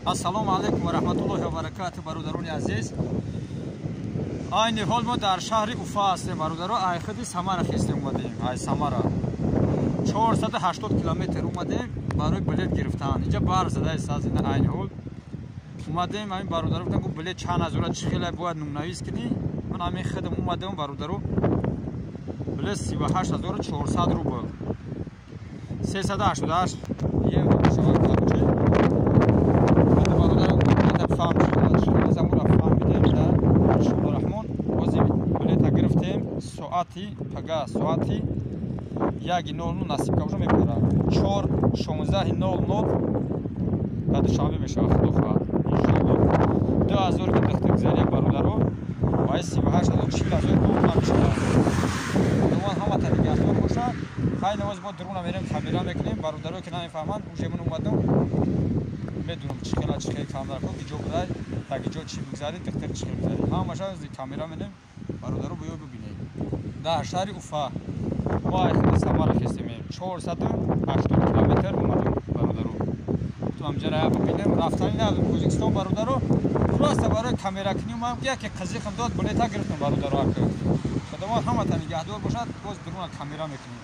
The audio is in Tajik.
Ассалому алейкум ва рахматуллохи ва баракатуҳу бародарони азиз. Айни ҳол мо дар шаҳри Уфа ҳастем бародаро. Айхиди Самара хистем омадем. Ай Самара 480 километр омадем барои билет гирифтан. Инҷа бар задаи сазина айни ҳол омадем. Ҳамин бародаро гуфтам ку билет чанд ҳазора чӣ хеле бояд номнавис кунӣ. Ман ҳамин хидам омадем бародаро. Билет 38400 рубл. 388 евро мешавад каручи. Бародаро билета фаҳм шуда. Замура фаҳмидем дар Шулурахмон. Бози билета гирифтем. Соати пага соати 1:00 насиб кавша мебара. 4:16:00 кадушанбе мешавад. Худо хоҳад. Иншоаллоҳ. 2000 гирифтем гузари бародаро. Вай 38,000 рубл мешавад. Думан ҳама танигаҳдор боша. Хай навоз бо дрона мерем камера мекунем. Бародаро ки намефаҳманд уже ман омадам. Медунам чӣ хела камера ки ҷо будай таги ҷо чӣ бигзари дихтер чӣ хел бигзари. Ҳамаша зи камера менем. Бародаро биё бибинед. Дар шаҳри Уфа мо айхиди Самара хистем 480 километр омадам бародаро. Тум ҷара бибинем рафтани надам Озбекистон бародаро. Просто барои камеракунӣ омадам ки яке қазиқам дод билета гирифтам бародаро. Худованд ҳама танигаҳдор бошад. Боз дрона камера мекунем.